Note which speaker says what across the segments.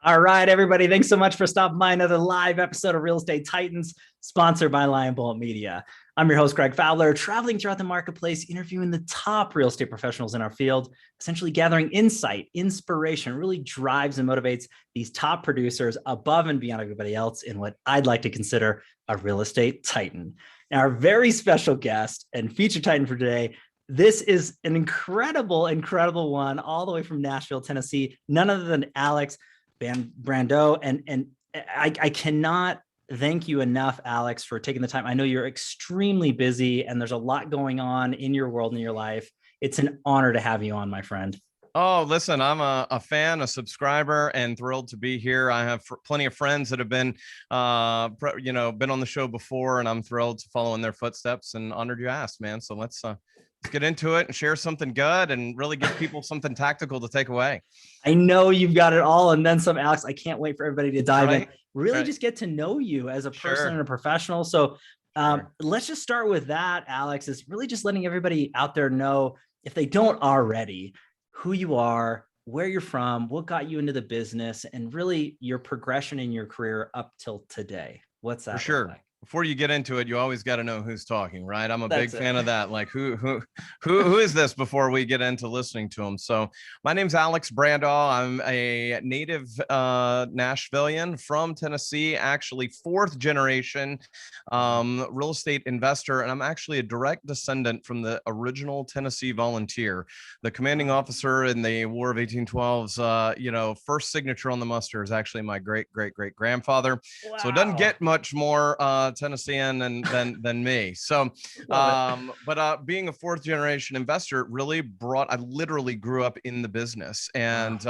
Speaker 1: All right, everybody. Thanks so much for stopping by another live episode of Real Estate Titans, sponsored by Lion Bolt Media. I'm your host, Greg Fowler, traveling throughout the marketplace, interviewing the top real estate professionals in our field, essentially gathering insight, inspiration, really drives and motivates these top producers above and beyond everybody else in what I'd like to consider a real estate titan. Now, our very special guest and feature titan for today, this is an incredible one, all the way from Nashville, Tennessee, none other than Alex Brandau. And I cannot thank you enough, Alex, for taking the time. I know you're extremely busy and there's a lot going on in your world and your life. It's an honor to have you on, my friend.
Speaker 2: Oh, listen, I'm a fan, a subscriber, and thrilled to be here. I have plenty of friends that have been, been on the show before, and I'm thrilled to follow in their footsteps and honored you asked, man. So let's get into it and share something good and really give people something tactical to take away.
Speaker 1: I know you've got it all and then some, Alex. I can't wait for everybody to dive in. Really just get to know you as a person and a professional. So let's just start with that, Alex, is really just letting everybody out there know, if they don't already, who you are, where you're from, what got you into the business, and really your progression in your career up till today. What's that? For
Speaker 2: sure. Like? Before you get into it, you always got to know who's talking, right? I'm a big fan of that. Like who is this before we get into listening to them? So my name's Alex Brandau. I'm a native Nashvilleian from Tennessee, actually fourth generation real estate investor. And I'm actually a direct descendant from the original Tennessee volunteer, the commanding officer in the War of 1812's, first signature on the muster is actually my great grandfather. Wow. So it doesn't get much more Tennessean than me. So, being a fourth generation investor really I literally grew up in the business and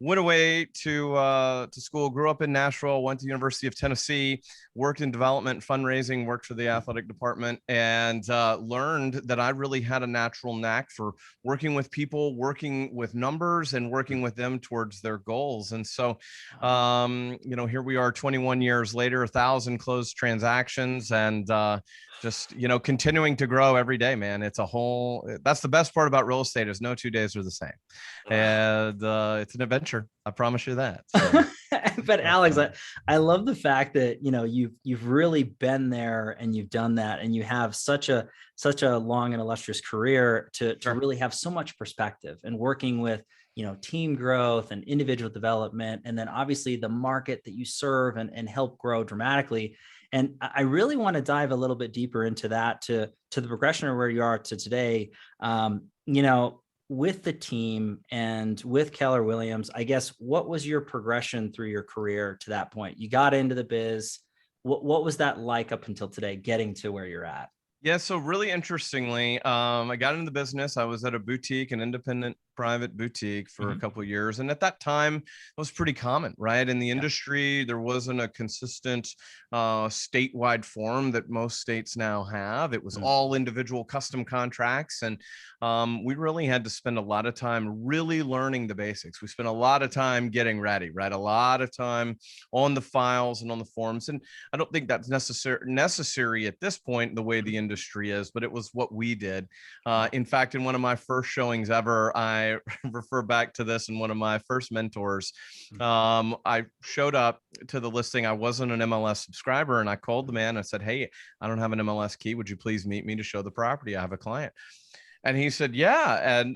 Speaker 2: went away to school, grew up in Nashville, went to the University of Tennessee, worked in development, fundraising, worked for the athletic department, and learned that I really had a natural knack for working with people, working with numbers, and working with them towards their goals. And so, here we are 21 years later, 1,000 closed transactions, and continuing to grow every day, man. That's the best part about real estate, is no 2 days are the same. And it's an adventure. I promise you that. So.
Speaker 1: But Alex, I love the fact that, you've really been there and you've done that, and you have such a long and illustrious career to really have so much perspective and working with, team growth and individual development. And then obviously the market that you serve and help grow dramatically. And I really want to dive a little bit deeper into that, to the progression of where you are to today, with the team and with Keller Williams. I guess, what was your progression through your career to that point? You got into the biz. What was that like up until today, getting to where you're at?
Speaker 2: Yeah, so really interestingly, I got into the business. I was at an independent private boutique for a couple of years. And at that time, it was pretty common, right? In the industry, there wasn't a consistent statewide form that most states now have. It was all individual custom contracts. And we really had to spend a lot of time really learning the basics. We spent a lot of time getting ready, right? A lot of time on the files and on the forms. And I don't think that's necessary at this point, the way the industry is, but it was what we did. In fact, in one of my first showings ever, I refer back to this, and one of my first mentors, I showed up to the listing. I wasn't an MLS subscriber, and I called the man. I said, "Hey, I don't have an MLS key. Would you please meet me to show the property? I have a client." And he said, "Yeah." And,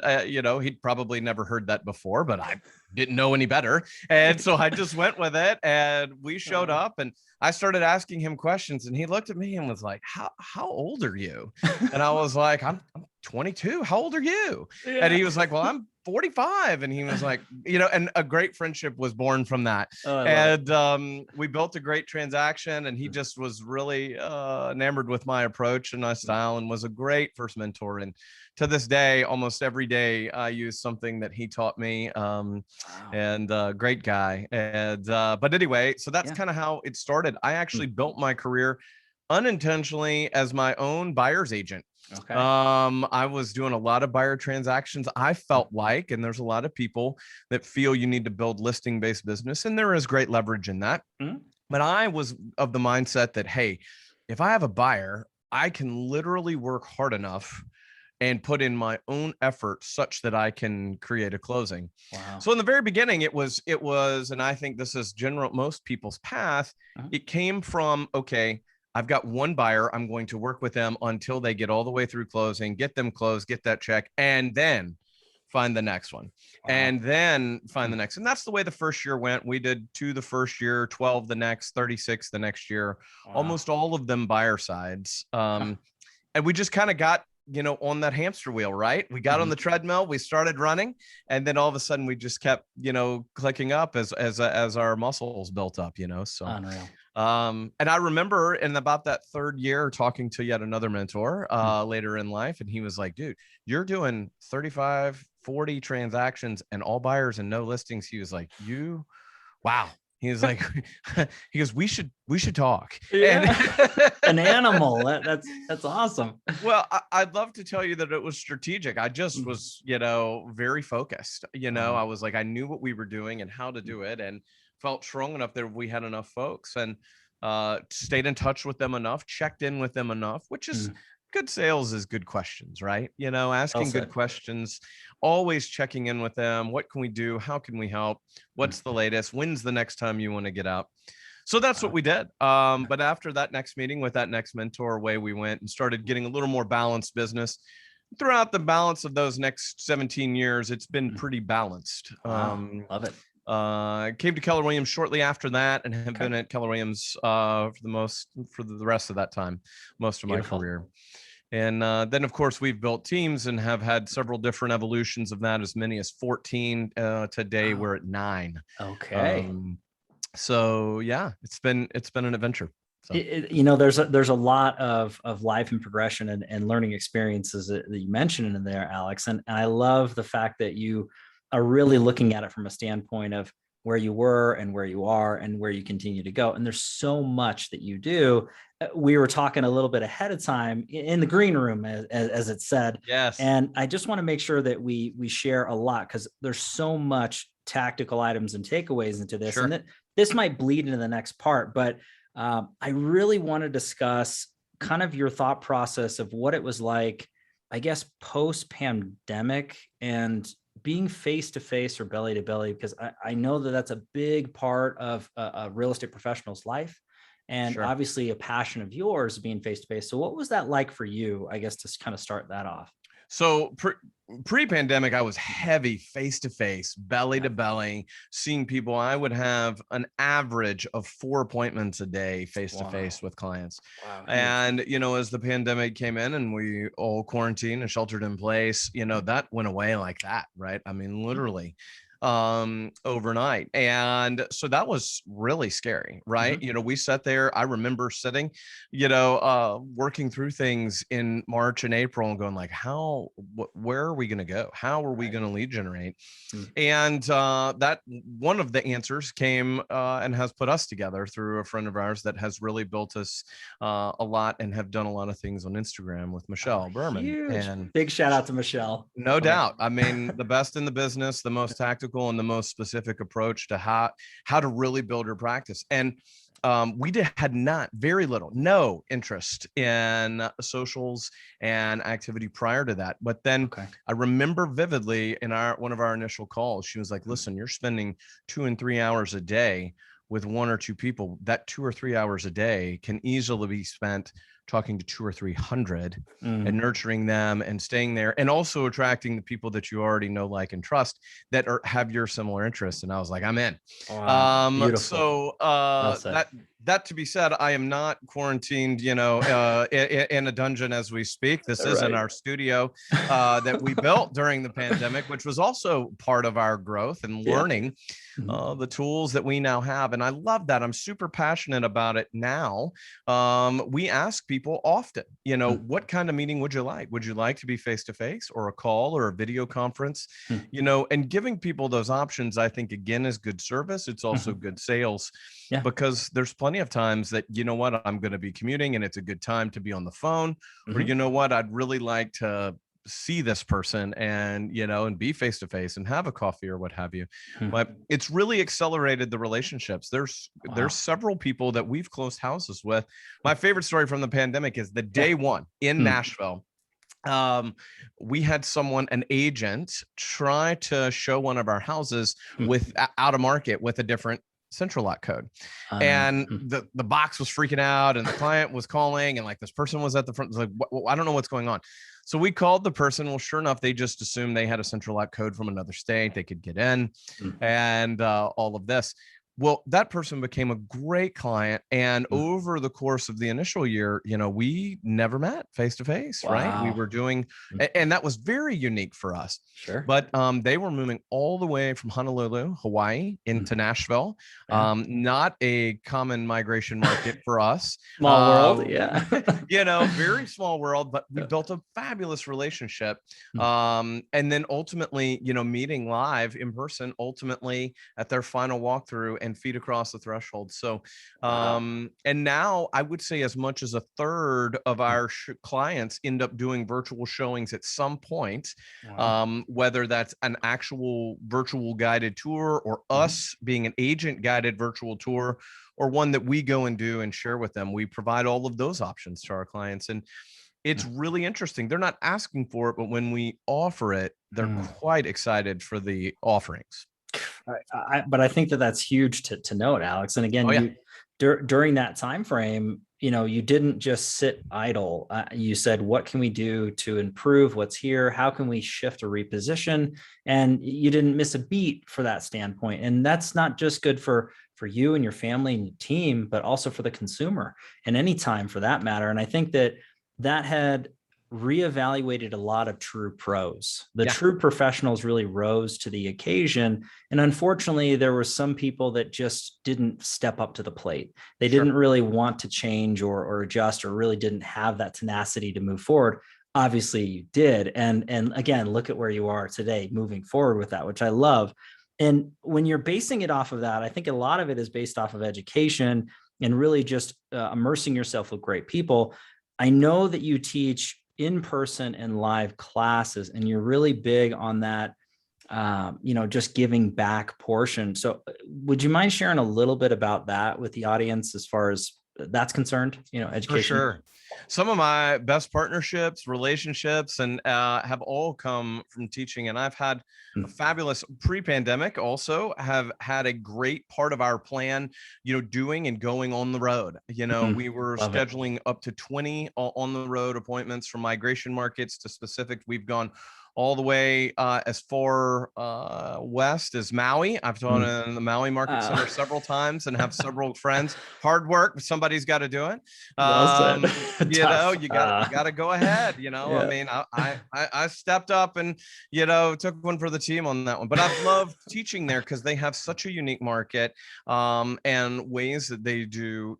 Speaker 2: he'd probably never heard that before, but I didn't know any better. And so I just went with it, and we showed up, and I started asking him questions, and he looked at me and was like, how old are you? And I was like, I'm 22. How old are you? Yeah. And he was like, well, I'm 45. And he was like, and a great friendship was born from that. We built a great transaction, and he just was really enamored with my approach and my style, and was a great first mentor. And to this day, almost every day, I use something that he taught me. And great guy. And but anyway, so that's kind of how it started. I actually built my career unintentionally as my own buyer's agent. Okay. I was doing a lot of buyer transactions. I felt like, and there's a lot of people that feel you need to build listing-based business, and there is great leverage in that. But I was of the mindset that, hey, if I have a buyer, I can literally work hard enough and put in my own effort such that I can create a closing.
Speaker 1: Wow.
Speaker 2: So in the very beginning, it was, and I think this is most people's path. It came from, okay, I've got one buyer. I'm going to work with them until they get all the way through closing, get them closed, get that check, and then find the next one. Wow. And then find the next. And that's the way the first year went. We did 2 the first year, 12 the next, 36 the next year, almost all of them buyer sides. And we just kind of got, on that hamster wheel, right? We got on the treadmill, we started running, and then all of a sudden we just kept, clicking up as our muscles built up, so. Unreal. And I remember in about that third year talking to yet another mentor later in life. And he was like, dude, you're doing 35, 40 transactions and all buyers and no listings. He was like, wow. He was like, he goes, we should talk.
Speaker 1: Yeah. An animal. That's awesome.
Speaker 2: Well, I'd love to tell you that it was strategic. I just was, very focused, I was like, I knew what we were doing and how to do it. And felt strong enough that we had enough folks, and stayed in touch with them enough, checked in with them enough, which is good sales is good questions, right? Asking good questions, always checking in with them. What can we do? How can we help? What's the latest? When's the next time you want to get out? So that's what we did. But after that next meeting with that next mentor, away we went and started getting a little more balanced business. Throughout the balance of those next 17 years, it's been pretty balanced.
Speaker 1: Love it.
Speaker 2: Came to Keller Williams shortly after that, and have been at Keller Williams for the rest of that time, most of my career. And then, of course, we've built teams and have had several different evolutions of that, as many as 14. Today, we're at 9.
Speaker 1: Okay.
Speaker 2: So yeah, it's been an adventure. So.
Speaker 1: There's a lot of life and progression and learning experiences that you mentioned in there, Alex. And I love the fact that you are really looking at it from a standpoint of where you were and where you are and where you continue to go. And there's so much that you do. We were talking a little bit ahead of time in the green room, as it said.
Speaker 2: Yes.
Speaker 1: And I just want to make sure that we share a lot, because there's so much tactical items and takeaways into this. Sure. And this might bleed into the next part, but I really want to discuss kind of your thought process of what it was like, I guess, post-pandemic and being face-to-face or belly-to-belly, because I know that that's a big part of a real estate professional's life, and sure. Obviously a passion of yours being face-to-face. So what was that like for you, I guess, to kind of start that off?
Speaker 2: So pre-pandemic, I was heavy face-to-face, belly-to-belly, seeing people. I would have an average of 4 appointments a day face-to-face with clients. Wow. And, as the pandemic came in and we all quarantined and sheltered in place, that went away like that, right? I mean, literally. Overnight. And so that was really scary, right? We sat there. I remember sitting, working through things in March and April and going like, where are we going to go? How are we going to lead generate? And that one of the answers came and has put us together through a friend of ours that has really built us a lot and have done a lot of things on Instagram with Michelle Berman.
Speaker 1: Huge.
Speaker 2: And
Speaker 1: big shout out to Michelle.
Speaker 2: No doubt. I mean, the best in the business, the most tactical and the most specific approach to how to really build your practice. And we had no interest in socials and activity prior to that. But then I remember vividly in one of our initial calls, she was like, listen, you're spending 2 and 3 hours a day with 1 or 2 people. That 2 or 3 hours a day can easily be spent talking to 200 or 300 and nurturing them and staying there, and also attracting the people that you already know, like, and trust that have your similar interests. And I was like, I'm in. Wow, beautiful. So that to be said, I am not quarantined, in a dungeon as we speak. This is in our studio that we built during the pandemic, which was also part of our growth and learning the tools that we now have. And I love that. I'm super passionate about it now. We ask people often, what kind of meeting would you like? Would you like to be face-to-face or a call or a video conference? And giving people those options, I think, again, is good service. It's also good sales. Yeah. Because there's plenty of times that, I'm going to be commuting and it's a good time to be on the phone, or, I'd really like to see this person and, and be face-to-face and have a coffee or what have you. But it's really accelerated the relationships. There's several people that we've closed houses with. My favorite story from the pandemic is the day one in Nashville. we had an agent try to show one of our houses with out of market with a different central lock code. And the box was freaking out, and the client was calling, and like this person was at the front, like, I don't know what's going on. So we called the person. Well, sure enough, they just assumed they had a central lock code from another state. They could get in and all of this. Well, that person became a great client. And over the course of the initial year, we never met face to face, right? We were doing, and that was very unique for us.
Speaker 1: Sure.
Speaker 2: But they were moving all the way from Honolulu, Hawaii into Nashville. Not a common migration market for us.
Speaker 1: Small world. Yeah.
Speaker 2: Very small world, but we built a fabulous relationship. And then ultimately, meeting live in person, ultimately at their final walkthrough and feet across the threshold. So, and now I would say as much as a third of our clients end up doing virtual showings at some point, whether that's an actual virtual guided tour or us being an agent guided virtual tour, or one that we go and do and share with them. We provide all of those options to our clients. And it's really interesting. They're not asking for it, but when we offer it, they're quite excited for the offerings.
Speaker 1: But I think that that's huge to note, Alex. And again, during that time frame, you didn't just sit idle. You said, what can we do to improve what's here? How can we shift or reposition? And you didn't miss a beat for that standpoint. And that's not just good for you and your family and your team, but also for the consumer and any time for that matter. And I think that had reevaluated a lot of true pros. The true professionals really rose to the occasion. And unfortunately, there were some people that just didn't step up to the plate. They didn't really want to change or adjust, or really didn't have that tenacity to move forward. Obviously you did. And again, look at where you are today, moving forward with that, which I love. And when you're basing it off of that, I think a lot of it is based off of education and really just immersing yourself with great people. I know that you teach in-person and live classes, and you're really big on that, just giving back portion. So would you mind sharing a little bit about that with the audience as far as that's concerned, education?
Speaker 2: For sure. Some of my best partnerships, relationships, and have all come from teaching. And I've had a fabulous pre-pandemic, also have had a great part of our plan, doing and going on the road. We were scheduling up to 20 on the road appointments from migration markets to specific. We've gone all the way as far west as Maui. I've taught in the Maui Market Center several times and have several friends. Hard work, but somebody's got to do it. You got to go ahead. I mean, I stepped up and took one for the team on that one. But I've loved teaching there because they have such a unique market and ways that they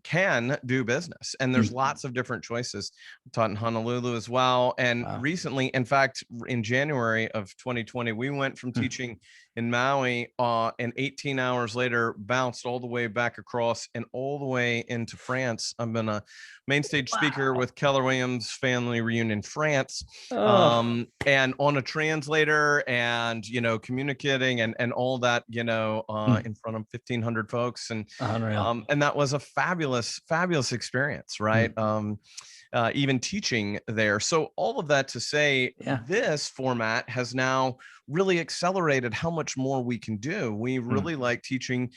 Speaker 2: can do business. And there's lots of different choices. I taught in Honolulu as well. And recently, in fact, in January of 2020, we went from teaching in Maui and 18 hours later bounced all the way back across and all the way into France. I've been a main stage speaker with Keller Williams Family Reunion France, and on a translator and communicating and all that in front of 1,500 folks, and that was a fabulous experience, right? Even teaching there. So all of that to say, this format has now really accelerated how much more we can do. We really like teaching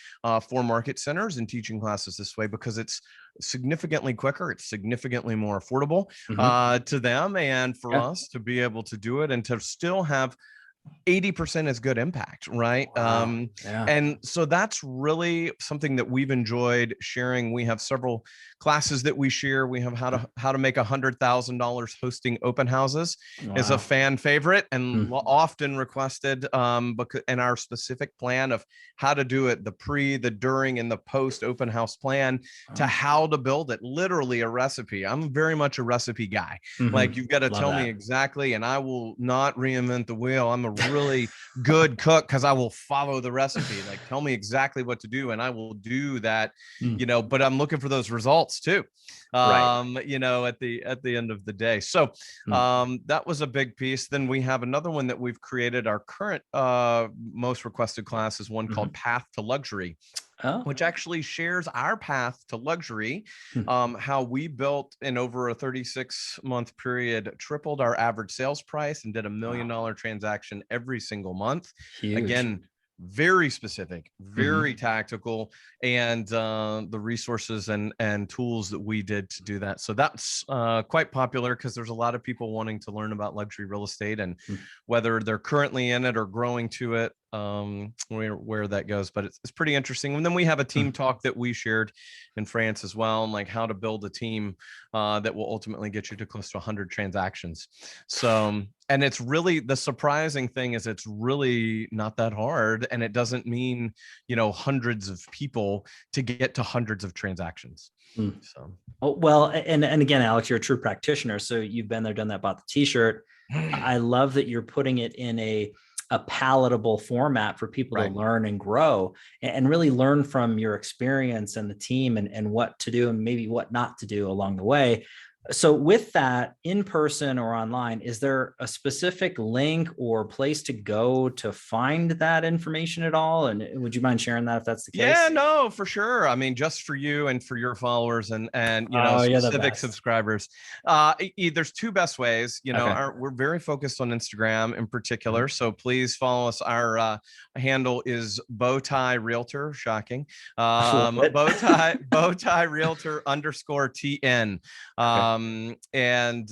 Speaker 2: for market centers and teaching classes this way because it's significantly quicker. It's significantly more affordable to them and for us to be able to do it and to still have 80% as good impact, right? And so that's really something that we've enjoyed sharing. We have several classes that we share. We have how to make $100,000 hosting open houses is a fan favorite and often requested, and our specific plan of how to do it, the pre, the during, and the post open house plan to how to build it, literally a recipe. I'm very much a recipe guy. Like you've got to tell me exactly, and I will not reinvent the wheel. I'm a really good cook because I will follow the recipe. Like tell me exactly what to do and I will do that, but I'm looking for those results too, at the end of the day. So that was a big piece. Then we have another one that we've created. Our current most requested class is one called Path to Luxury. which actually shares our path to luxury, how we built in over a 36-month period, tripled our average sales price and did $1 million transaction every single month.
Speaker 1: Huge.
Speaker 2: Again, very specific, very tactical, and the resources and tools that we did to do that. So that's quite popular because there's a lot of people wanting to learn about luxury real estate, and whether they're currently in it or growing to it, where that goes. But it's pretty interesting. And then we have a team talk that we shared in France as well, and like how to build a team that will ultimately get you to close to 100 transactions. So, and it's really, the surprising thing is it's really not that hard, and it doesn't mean, you know, hundreds of people to get to hundreds of transactions. So,
Speaker 1: well, and again, Alex, you're a true practitioner, so you've been there, done that, bought the t-shirt. I love that you're putting it in a palatable format for people to learn and grow, and really learn from your experience and the team, and what to do and maybe what not to do along the way. So with that, in person or online, is there a specific link or place to go to find that information at all? And would you mind sharing that if that's the case?
Speaker 2: Yeah, no, for sure. I mean, just for you and for your followers and you know, specific subscribers. There's two best ways. You know, we're very focused on Instagram in particular. So please follow us. Our handle is Bowtie Realtor. Shocking. Bowtie Realtor _TN. And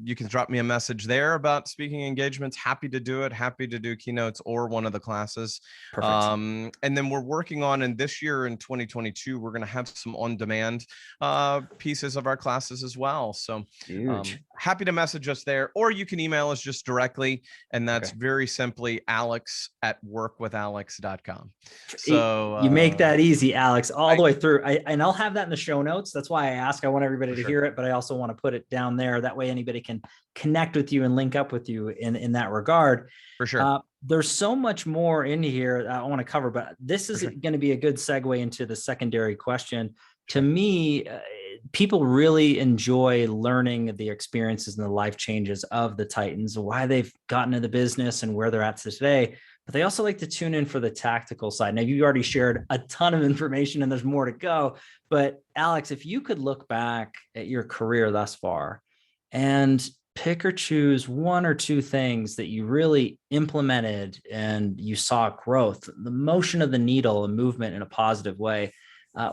Speaker 2: you can drop me a message there about speaking engagements. Happy to do it. Happy to do keynotes or one of the classes. And then we're working on, and this year in 2022, we're going to have some on-demand pieces of our classes as well. So happy to message us there, or you can email us just directly. And that's very simply alex@workwithalex.com. So
Speaker 1: you make that easy, Alex, all the way through. And I'll have that in the show notes. That's why I ask. I want everybody to hear it, but I also want to put it down there. That way anybody can connect with you and link up with you in that regard.
Speaker 2: For sure.
Speaker 1: There's so much more in here I want to cover, but this is going to be a good segue into the secondary question. To me, people really enjoy learning the experiences and the life changes of the Titans, why they've gotten into the business and where they're at today. But they also like to tune in for the tactical side. Now, you already shared a ton of information and there's more to go. But Alex, if you could look back at your career thus far and pick or choose one or two things that you really implemented and you saw growth, the motion of the needle and movement in a positive way,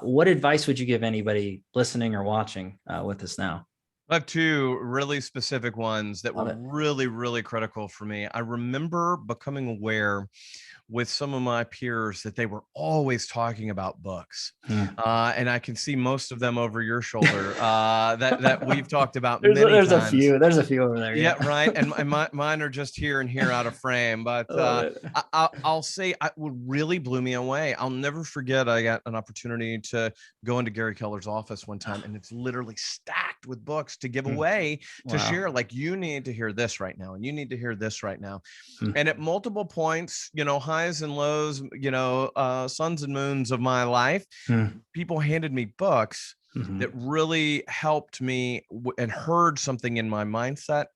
Speaker 1: what advice would you give anybody listening or watching with us now?
Speaker 2: I have two really specific ones that were really, really critical for me. I remember becoming aware with some of my peers that they were always talking about books. And I can see most of them over your shoulder that we've talked about many times.
Speaker 1: There's a few over there.
Speaker 2: Yeah, right. And mine are just here and here out of frame. But I'll say what really blew me away. I'll never forget, I got an opportunity to go into Gary Keller's office one time, and it's literally stacked with books to give away, to share, like, you need to hear this right now, and you need to hear this right now. And at multiple points, you know, highs and lows, you know, suns and moons of my life, people handed me books that really helped me and heard something in my mindset.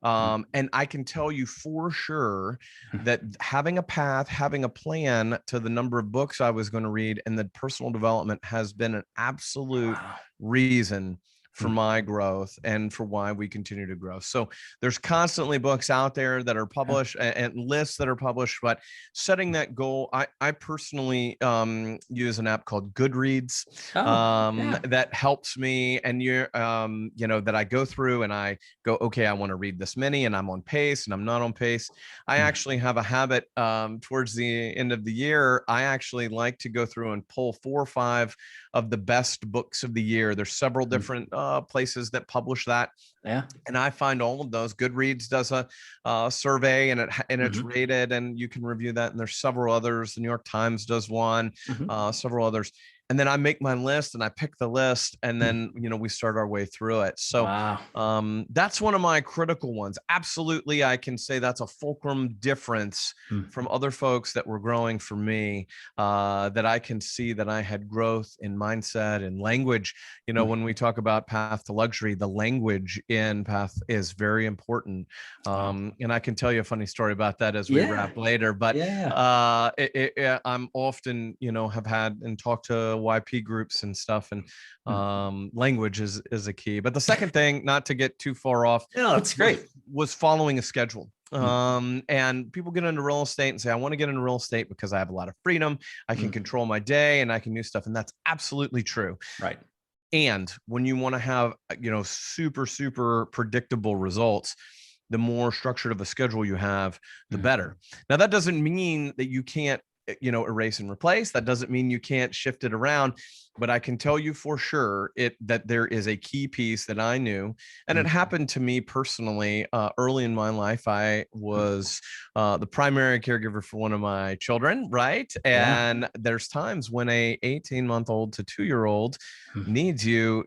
Speaker 2: And I can tell you for sure that having a path, having a plan to the number of books I was going to read, and the personal development has been an absolute reason for my growth and for why we continue to grow. So there's constantly books out there that are published and lists that are published, but setting that goal, I personally use an app called Goodreads that helps me, and you know, that I go through and I go, okay, I want to read this many, and I'm on pace and I'm not on pace. I actually have a habit towards the end of the year. I actually like to go through and pull 4 or 5 of the best books of the year. There's several different places that publish that. And I find all of those. Goodreads does a survey, and it's rated, and you can review that. And there's several others. The New York Times does one, several others. and then I make my list and I pick the list, and then, we start our way through it. So that's one of my critical ones. Absolutely. I can say that's a fulcrum difference from other folks that were growing for me, that I can see that I had growth in mindset and language. When we talk about Path to Luxury, the language in Path is very important. And I can tell you a funny story about that as we wrap later, but I'm often, have had and talked to YP groups and stuff, and language is a key. But the second thing, not to get too far off,
Speaker 1: that's great,
Speaker 2: was following a schedule. And people get into real estate and say, I want to get into real estate because I have a lot of freedom. I can control my day and I can do stuff. And that's absolutely true.
Speaker 1: Right.
Speaker 2: And when you want to have, super, super predictable results, the more structured of a schedule you have, the better. Now, that doesn't mean that you can't, erase and replace. That doesn't mean you can't shift it around, but I can tell you for sure that there is a key piece that I knew, and it happened to me personally early in my life. I was the primary caregiver for one of my children, right? And there's times when a 18-month-old to 2-year-old needs you.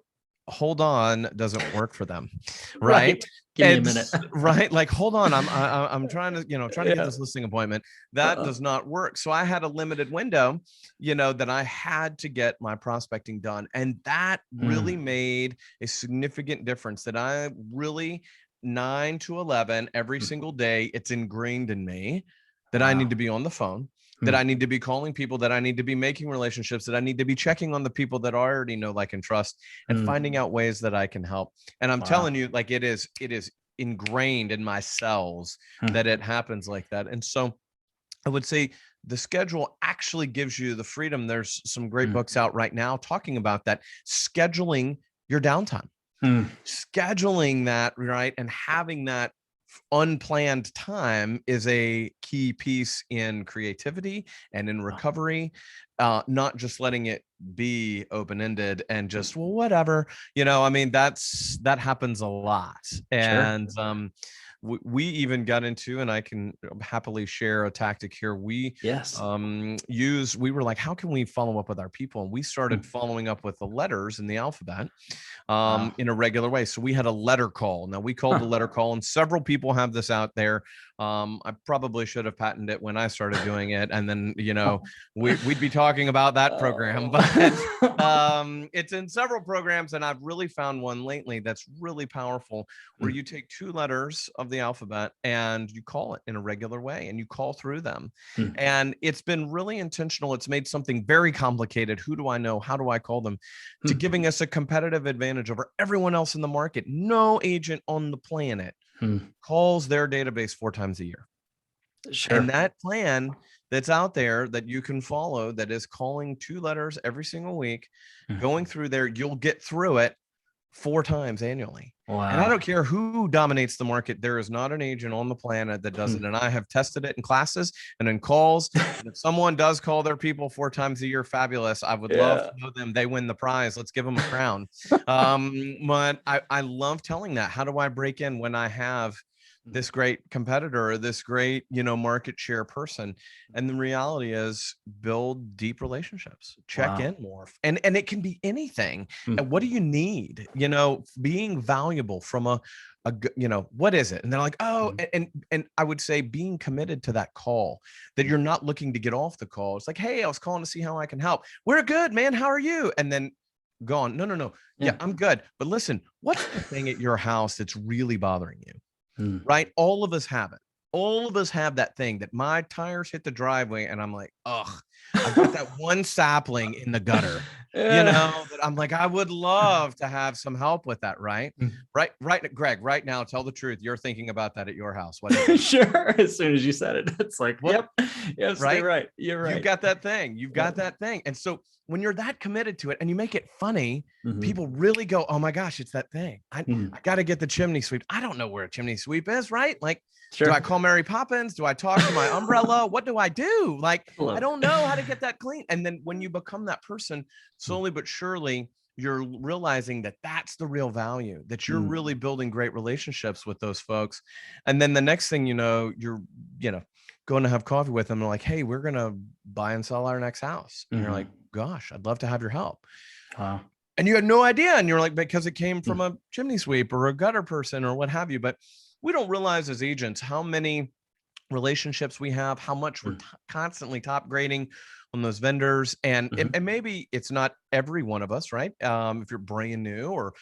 Speaker 2: Hold on, doesn't work for them, right?
Speaker 1: Give me a minute.
Speaker 2: Right, like, hold on, I'm trying to get this listing appointment. That does not work. So I had a limited window, that I had to get my prospecting done, and that really made a significant difference. That I really 9 to 11 every single day. It's ingrained in me that I need to be on the phone, that I need to be calling people, that I need to be making relationships, that I need to be checking on the people that I already know, like, and trust, and finding out ways that I can help. And I'm telling you, like, it is ingrained in my cells that it happens like that. And so I would say the schedule actually gives you the freedom. There's some great books out right now talking about that, scheduling your downtime, scheduling that, right, and having that unplanned time is a key piece in creativity and in recovery, not just letting it be open-ended and just, well, whatever, that happens a lot. And we even got into, and I can happily share a tactic here. We were like, how can we follow up with our people? And we started following up with the letters in the alphabet in a regular way. So we had a letter call. Now, we called the letter call, and several people have this out there. I probably should have patented it when I started doing it. And then, we'd be talking about that program, but it's in several programs. And I've really found one lately that's really powerful, where you take 2 letters of the alphabet and you call it in a regular way, and you call through them. And it's been really intentional. It's made something very complicated. Who do I know? How do I call them? To giving us a competitive advantage over everyone else in the market. No agent on the planet calls their database 4 times a year. And that plan that's out there that you can follow, that is calling 2 letters every single week, going through there, you'll get through it 4 times annually. Wow. And I don't care who dominates the market. There is not an agent on the planet that does it. And I have tested it in classes and in calls. And if someone does call their people 4 times a year, fabulous. I would love to know them. They win the prize. Let's give them a crown. But I love telling that. How do I break in when I have this great competitor or this great, market share person? And the reality is, build deep relationships, check in more. And it can be anything. And what do you need? Being valuable from a what is it? And they're like, oh, and I would say being committed to that call, that you're not looking to get off the call. It's like, hey, I was calling to see how I can help. We're good, man. How are you? And then gone. No. Yeah, I'm good. But listen, what's the thing at your house that's really bothering you? Right? All of us have it. All of us have that thing that my tires hit the driveway and I'm like, ugh, I've got that one sapling in the gutter, that I'm like, I would love to have some help with that. Right. Right. Greg, right now, tell the truth. You're thinking about that at your house. What is it?
Speaker 1: Sure. As soon as you said it, it's like, yep. Yes, right. You're right.
Speaker 2: You've got that thing. You've got that thing. And so when you're that committed to it and you make it funny, people really go, oh my gosh, it's that thing. I got to get the chimney sweep. I don't know where a chimney sweep is, right? Like, do I call Mary Poppins? Do I talk to my umbrella? What do I do? Like, I don't know how to get that clean. And then when you become that person, slowly but surely, you're realizing that that's the real value, that you're really building great relationships with those folks. And then the next thing you're going to have coffee with them. And like, hey, we're going to buy and sell our next house. And you're like, gosh, I'd love to have your help.
Speaker 1: Wow.
Speaker 2: And you had no idea. And you're like, because it came from a chimney sweep or a gutter person or what have you. But we don't realize as agents how many relationships we have, how much we're constantly top grading on those vendors. And maybe it's not every one of us, right? If you're brand new or,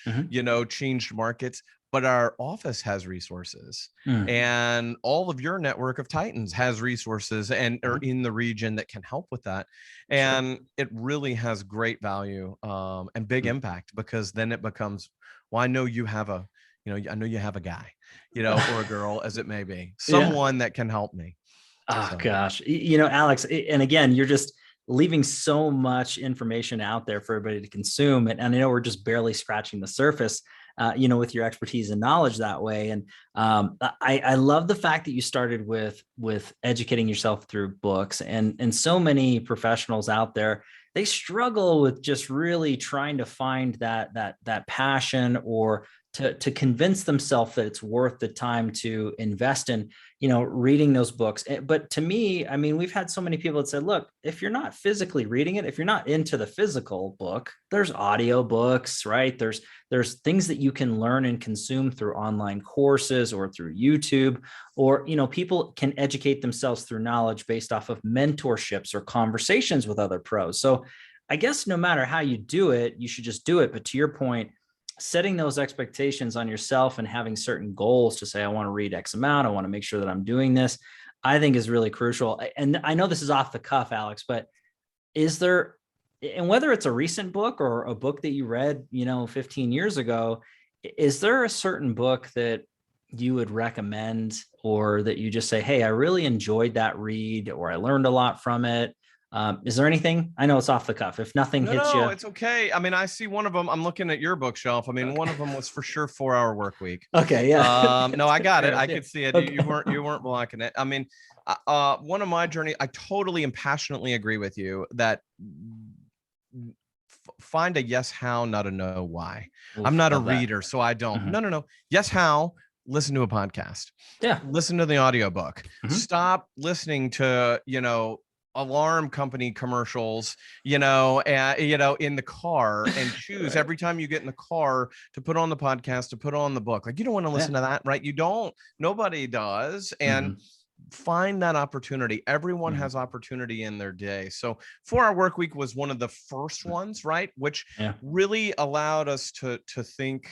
Speaker 2: changed markets, but our office has resources and all of your network of Titans has resources and are in the region that can help with that. And it really has great value and big impact, because then it becomes, well, I know you have a, I know you have a guy, or a girl, as it may be, someone that can help me.
Speaker 1: Oh, gosh. Alex, and again, you're just leaving so much information out there for everybody to consume. And I know we're just barely scratching the surface, with your expertise and knowledge that way. And I love the fact that you started with educating yourself through books, and so many professionals out there, they struggle with just really trying to find that passion, or to convince themselves that it's worth the time to invest in, reading those books. But to me, I mean, we've had so many people that said, look, if you're not physically reading it, if you're not into the physical book, there's audio books, right? There's things that you can learn and consume through online courses or through YouTube, or, people can educate themselves through knowledge based off of mentorships or conversations with other pros. So I guess no matter how you do it, you should just do it. But to your point, setting those expectations on yourself and having certain goals to say, I want to read X amount, I want to make sure that I'm doing this, I think is really crucial. And I know this is off the cuff, Alex, but is there, and whether it's a recent book or a book that you read, 15 years ago, is there a certain book that you would recommend, or that you just say, hey, I really enjoyed that read, or I learned a lot from it? Is there anything? I know it's off the cuff. If nothing hits you.
Speaker 2: No, it's okay. I mean, I see one of them. I'm looking at your bookshelf. I mean, one of them was for sure 4-Hour Work Week.
Speaker 1: Okay. Yeah.
Speaker 2: No, I got it. I could see it.
Speaker 1: Okay.
Speaker 2: You weren't blocking it. I mean, one of my journey, I totally and passionately agree with you that find a yes, how, not a no, why.
Speaker 1: Oof,
Speaker 2: I'm not a reader, so I don't. No. Yes, how. Listen to a podcast.
Speaker 1: Yeah.
Speaker 2: Listen to the audiobook. Stop listening to, alarm company commercials, in the car, and choose every time you get in the car to put on the podcast, to put on the book. Like, you don't want to listen to that, right? You don't, nobody does. And find that opportunity. Everyone has opportunity in their day. So 4-Hour Work Week was one of the first ones, right? Which really allowed us to think,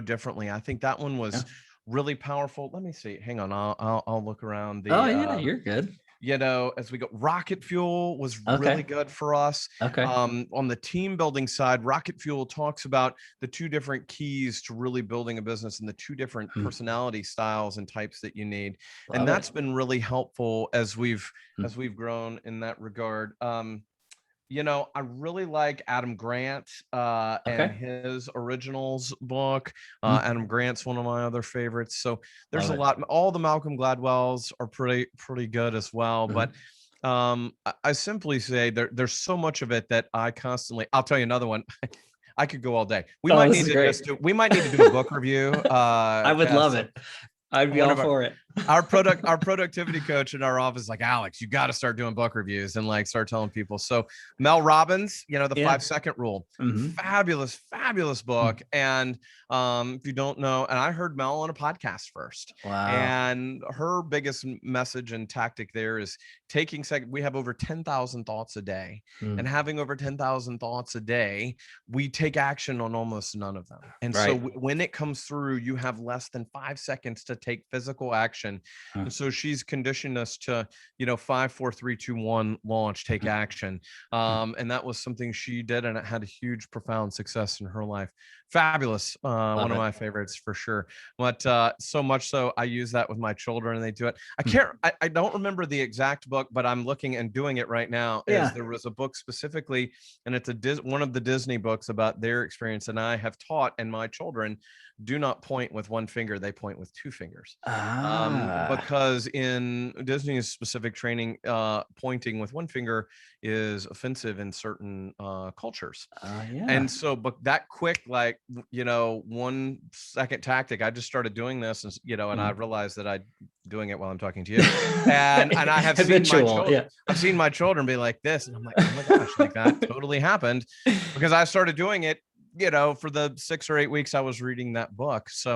Speaker 2: differently. I think that one was really powerful. Let me see. Hang on. I'll look around the,
Speaker 1: you're good.
Speaker 2: As we go, Rocket Fuel was really good for us.
Speaker 1: Okay.
Speaker 2: On the team building side, Rocket Fuel talks about the 2 different keys to really building a business and the 2 different personality styles and types that you need. And that's been really helpful as we've grown in that regard. I really like Adam Grant and his originals book. Adam Grant's one of my other favorites. So there's a lot. All the Malcolm Gladwells are pretty good as well. But I simply say there's so much of it that I constantly. I'll tell you another one. I could go all day. We might need to do a book review.
Speaker 1: I would love it. I'd be all for it.
Speaker 2: Our productivity coach in our office is like, Alex, you got to start doing book reviews and like start telling people. So Mel Robbins, the 5-second rule, fabulous book. And if you don't know, and I heard Mel on a podcast first.
Speaker 1: Wow.
Speaker 2: And her biggest message and tactic there is taking we have over 10,000 thoughts a day, and having over 10,000 thoughts a day, we take action on almost none of them. And so when it comes through, you have less than 5 seconds to take physical action. And so she's conditioned us to, 5, 4, 3, 2, 1, launch, take action. And that was something she did, and it had a huge, profound success in her life. Fabulous. One of my favorites for sure. But so much so I use that with my children and they do it. I don't remember the exact book, but I'm looking and doing it right now. There was a book specifically, and it's one of the Disney books about their experience. And I have taught, and my children do not point with one finger, they point with 2 fingers. Because in Disney's specific training, pointing with one finger is offensive in certain cultures. And so, but that quick, like, 1 second tactic, I just started doing this, and and I realized that I'm doing it while I'm talking to you, and I have seen my children. I've seen my children be like this, and I'm like, oh my gosh, like that totally happened, because I started doing it, for the 6 or 8 weeks I was reading that book. So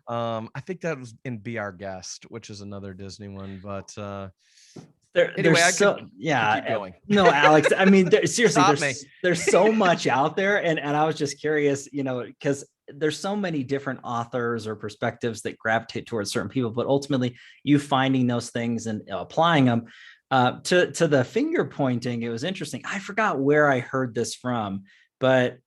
Speaker 2: I think that was in Be Our Guest, which is another Disney one, but anyway, I could keep going.
Speaker 1: No, Alex, I mean, seriously, there's so much out there. And I was just curious, because there's so many different authors or perspectives that gravitate towards certain people, but ultimately you finding those things and applying them to the finger pointing. It was interesting. I forgot where I heard this from, but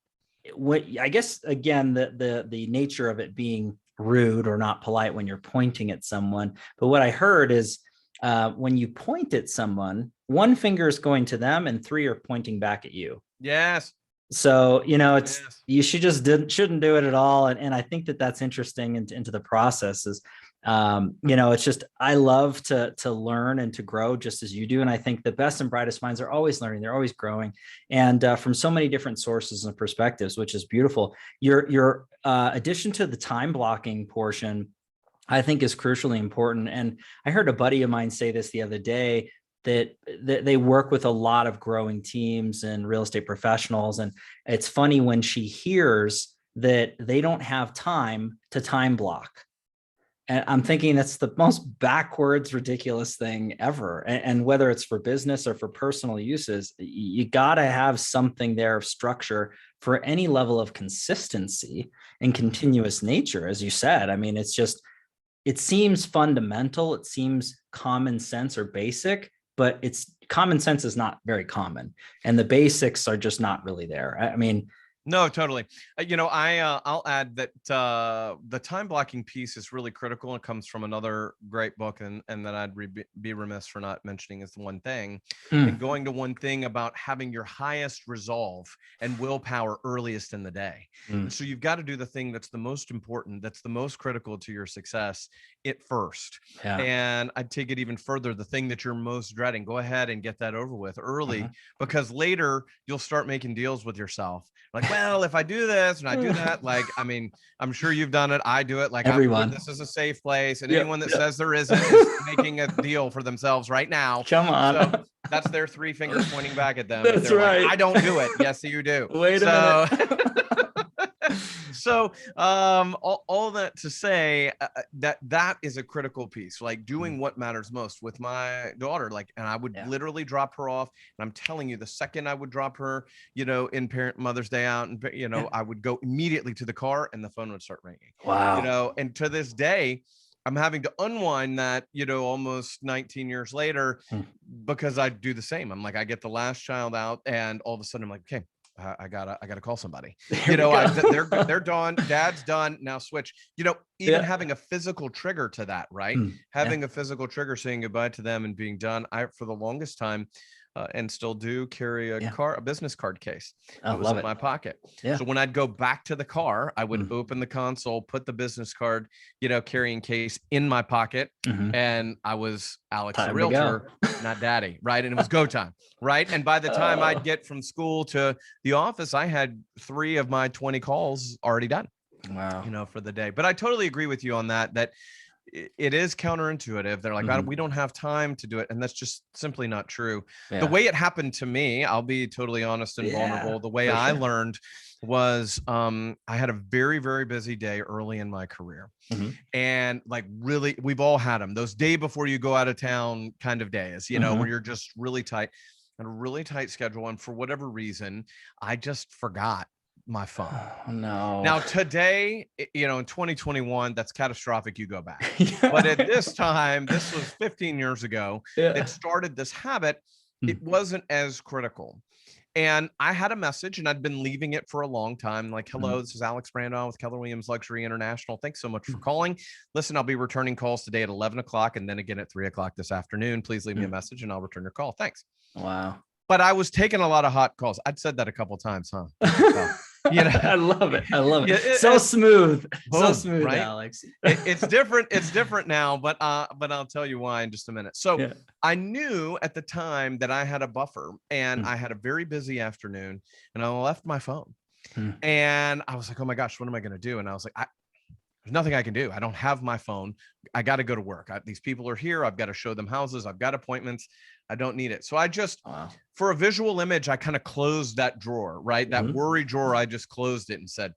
Speaker 1: I guess, again, the nature of it being rude or not polite when you're pointing at someone. But what I heard is when you point at someone, 1 finger is going to them and 3 are pointing back at you.
Speaker 2: Yes.
Speaker 1: So, you shouldn't do it at all. And I think that's interesting into the processes. It's just, I love to learn and to grow just as you do. And I think the best and brightest minds are always learning. They're always growing, and from so many different sources and perspectives, which is beautiful. Your addition to the time blocking portion, I think, is crucially important. And I heard a buddy of mine say this the other day, that they work with a lot of growing teams and real estate professionals. And it's funny when she hears that they don't have time to time block. And I'm thinking that's the most backwards, ridiculous thing ever. And whether it's for business or for personal uses, you got to have something there of structure for any level of consistency and continuous nature. As you said, I mean, it seems fundamental. It seems common sense or basic, but common sense is not very common. And the basics are just not really there. I mean,
Speaker 2: no, totally. I'll add that the time blocking piece is really critical. It comes from another great book, and that I'd be remiss for not mentioning is the One Thing. And going to one thing about having your highest resolve and willpower earliest in the day. So you've got to do the thing that's the most important, that's the most critical to your success, it first. And I'd take it even further. The thing that you're most dreading, go ahead and get that over with early, because later you'll start making deals with yourself. Like, well, if I do this and I do that, like, I mean, I'm sure you've done it. I do it. Like, everyone, this is a safe place. And anyone that says there isn't is making a deal for themselves right now.
Speaker 1: Come on.
Speaker 2: So that's their 3 fingers pointing back at them.
Speaker 1: That's right.
Speaker 2: Like, I don't do it. Yes, you do.
Speaker 1: Wait a minute.
Speaker 2: So all that to say that is a critical piece, like doing what matters most. With my daughter, like, and I would literally drop her off, and I'm telling you, the second I would drop her, in Mother's Day out, and I would go immediately to the car and the phone would start ringing.
Speaker 1: Wow.
Speaker 2: And to this day, I'm having to unwind that, almost 19 years later, because I do the same. I'm like, I get the last child out, and all of a sudden I'm like, okay, I gotta call somebody. They're done. Dad's done. Now switch. Even having a physical trigger to that, right? Having a physical trigger, saying goodbye to them and being done. I, for the longest time, and still do, carry a business card case. It was in my pocket. So when I'd go back to the car, I would open the console, put the business card, carrying case in my pocket. And I was Alex, the realtor, not daddy. Right. And it was go time. Right. And by the time I'd get from school to the office, I had 3 of my 20 calls already done.
Speaker 1: Wow.
Speaker 2: For the day. But I totally agree with you on that it is counterintuitive. They're like, we don't have time to do it. And that's just simply not true. The way it happened to me, I'll be totally honest and vulnerable. The way I learned was I had a very, very busy day early in my career. And like, really, we've all had them, those day before you go out of town kind of days, where you're just really tight, and a really tight schedule. And for whatever reason, I just forgot my phone.
Speaker 1: Oh, no.
Speaker 2: Now today, in 2021, that's catastrophic. You go back. But at this time, this was 15 years ago, it started this habit. It wasn't as critical. And I had a message, and I'd been leaving it for a long time. Like, hello, this is Alex Brandau with Keller Williams Luxury International. Thanks so much for calling. Listen, I'll be returning calls today at 11 o'clock and then again at 3 o'clock this afternoon. Please leave me a message and I'll return your call. Thanks.
Speaker 1: Wow.
Speaker 2: But I was taking a lot of hot calls. I'd said that a couple of times, huh?
Speaker 1: I love it. I love it.
Speaker 2: Yeah,
Speaker 1: So smooth.
Speaker 2: Boom,
Speaker 1: So smooth,
Speaker 2: right?
Speaker 1: Alex.
Speaker 2: It's different. It's different now, but I'll tell you why in just a minute. So
Speaker 1: Yeah.
Speaker 2: I knew at the time that I had a buffer, and
Speaker 1: Mm.
Speaker 2: I had a very busy afternoon, and I left my phone.
Speaker 1: Mm.
Speaker 2: And I was like, oh my gosh, what am I going to do? And I was like, there's nothing I can do. I don't have my phone. I got to go to work. These people are here. I've got to show them houses. I've got appointments. I don't need it. So I just, for a visual image, I kind of closed that drawer, right? That worry drawer. I just closed it and said,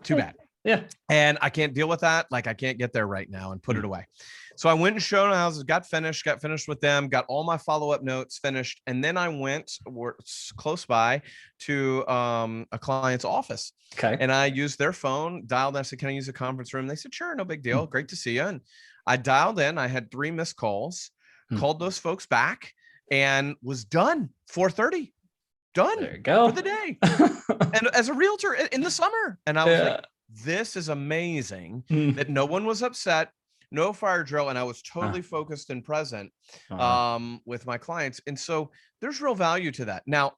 Speaker 2: too bad.
Speaker 1: Yeah.
Speaker 2: And I can't deal with that. Like I can't get there right now, and put it away. So I went and showed houses, got finished with them, got all my follow-up notes finished. And then I went close by to a client's office.
Speaker 1: Okay.
Speaker 2: And I used their phone, dialed. I said, can I use the conference room? They said, sure, no big deal. Great to see you. And I dialed in. I had 3 missed calls, called those folks back, and was done. 4:30. Done.
Speaker 1: There you go.
Speaker 2: For the day. And as a realtor in the summer. And I was like, this is amazing that no one was upset, no fire drill. And I was totally focused and present with my clients. And so there's real value to that. Now,